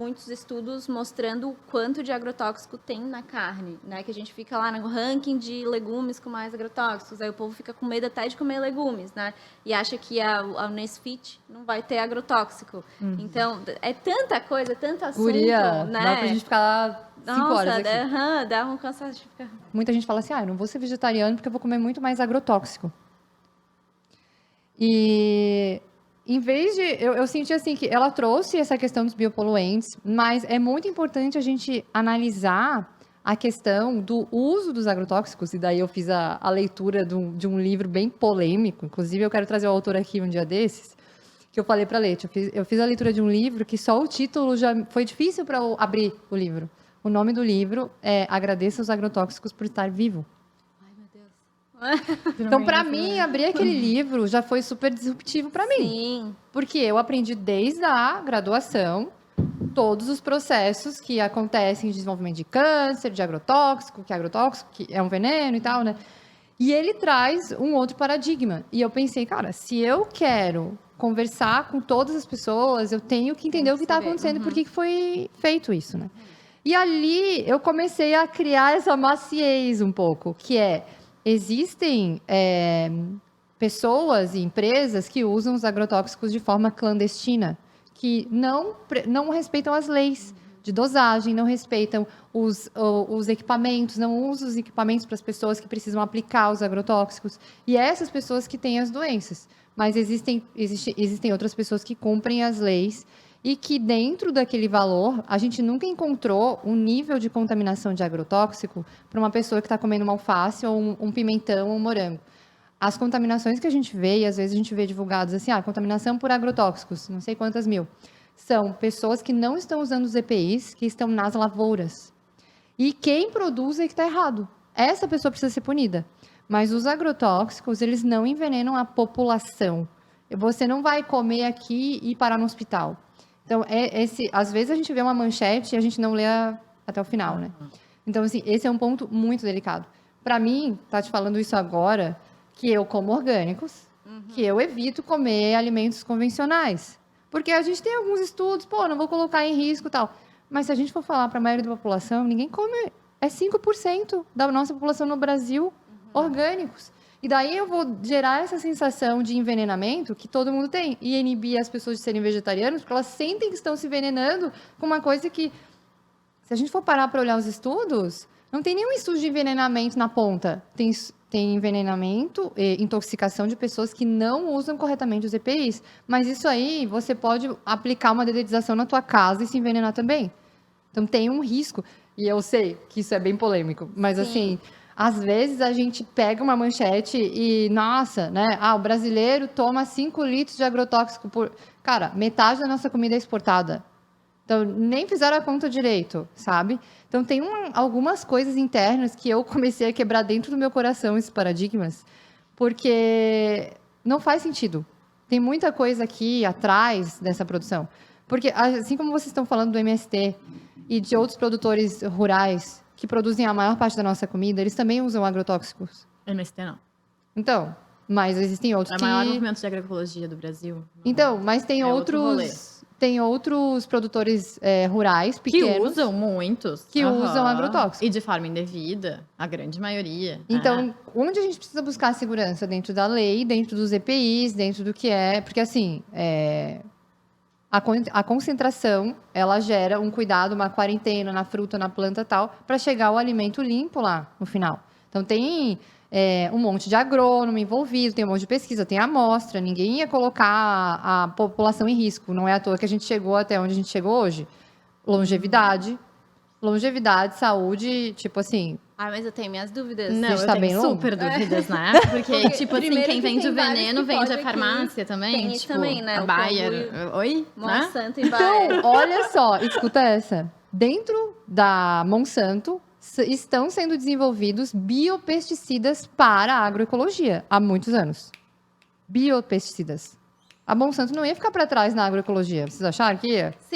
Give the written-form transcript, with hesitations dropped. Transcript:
muitos estudos mostrando o quanto de agrotóxico tem na carne, né? Que a gente fica lá no ranking de legumes com mais agrotóxicos, aí o povo fica com medo até de comer legumes, né? E acha que a Nesfit não vai ter agrotóxico. Então, é tanta coisa, tanto assunto, Guria, né? dá pra gente ficar 5 horas aqui. Dá um cansaço de ficar... Muita gente fala assim, eu não vou ser vegetariano porque eu vou comer muito mais agrotóxico. E em vez de... Eu senti assim que ela trouxe essa questão dos biopoluentes, mas é muito importante a gente analisar a questão do uso dos agrotóxicos, e daí eu fiz a leitura de um livro bem polêmico, inclusive eu quero trazer o autor aqui um dia desses, que eu falei para a Leite, eu fiz a leitura de um livro que só o título já foi difícil para eu abrir o livro. O nome do livro é Agradeça os Agrotóxicos por Estar Vivo. Então, para mim, abrir aquele livro já foi super disruptivo para mim. Sim. Porque eu aprendi desde a graduação todos os processos que acontecem de desenvolvimento de câncer, de agrotóxico, que é um veneno e tal, né? E ele traz um outro paradigma. E eu pensei, cara, se eu quero conversar com todas as pessoas, eu tenho que entender o que está acontecendo e por que foi feito isso, né? E ali eu comecei a criar essa maciez um pouco, que é... Existem pessoas e empresas que usam os agrotóxicos de forma clandestina, que não respeitam as leis de dosagem, não respeitam os equipamentos, não usam os equipamentos para as pessoas que precisam aplicar os agrotóxicos. E essas pessoas que têm as doenças. Mas existem outras pessoas que cumprem as leis e que dentro daquele valor, a gente nunca encontrou um nível de contaminação de agrotóxico para uma pessoa que está comendo uma alface ou um pimentão ou um morango. As contaminações que a gente vê, e às vezes a gente vê divulgados assim, contaminação por agrotóxicos, não sei quantas mil, são pessoas que não estão usando os EPIs, que estão nas lavouras. E quem produz é que está errado. Essa pessoa precisa ser punida. Mas os agrotóxicos, eles não envenenam a população. Você não vai comer aqui e parar no hospital. Então, às vezes a gente vê uma manchete e a gente não lê até o final, né? Então, assim, esse é um ponto muito delicado. Para mim, tá te falando isso agora, que eu como orgânicos, que eu evito comer alimentos convencionais. Porque a gente tem alguns estudos, não vou colocar em risco e tal. Mas se a gente for falar para a maioria da população, ninguém come, é 5% da nossa população no Brasil, orgânicos. E daí eu vou gerar essa sensação de envenenamento que todo mundo tem. E inibir as pessoas de serem vegetarianas, porque elas sentem que estão se envenenando com uma coisa que, se a gente for parar para olhar os estudos, não tem nenhum estudo de envenenamento na ponta. Tem envenenamento e intoxicação de pessoas que não usam corretamente os EPIs. Mas isso aí, você pode aplicar uma dedetização na tua casa e se envenenar também. Então, tem um risco. E eu sei que isso é bem polêmico, mas Sim. assim... Às vezes a gente pega uma manchete e, nossa, né? O brasileiro toma 5 litros de agrotóxico por... Cara, metade da nossa comida é exportada. Então, nem fizeram a conta direito, sabe? Então, tem algumas coisas internas que eu comecei a quebrar dentro do meu coração, esses paradigmas, porque não faz sentido. Tem muita coisa aqui atrás dessa produção. Porque, assim como vocês estão falando do MST e de outros produtores rurais que produzem a maior parte da nossa comida, eles também usam agrotóxicos. MST não. Então, mas existem outros É o maior movimento de agroecologia do Brasil. Então, mas tem outros produtores rurais, pequenos... Que usam muitos. Que usam agrotóxicos. E de forma indevida, a grande maioria. Então, onde a gente precisa buscar a segurança? Dentro da lei, dentro dos EPIs, dentro do que é... Porque, assim, a concentração, ela gera um cuidado, uma quarentena na fruta, na planta e tal, para chegar o alimento limpo lá no final. Então, tem um monte de agrônomo envolvido, tem um monte de pesquisa, tem amostra, ninguém ia colocar a população em risco. Não é à toa que a gente chegou até onde a gente chegou hoje. Longevidade, saúde, tipo assim... mas eu tenho minhas dúvidas. Não, eu tá tenho bem longo? super dúvidas, né? Porque, tipo assim, quem vende o veneno vende a farmácia também. Tem tipo, também, né? A Bayer. Oi? Monsanto e Bayer. Então, olha só, escuta essa. Dentro da Monsanto, estão sendo desenvolvidos biopesticidas para a agroecologia há muitos anos. Biopesticidas. A Monsanto não ia ficar para trás na agroecologia. Vocês acharam que ia?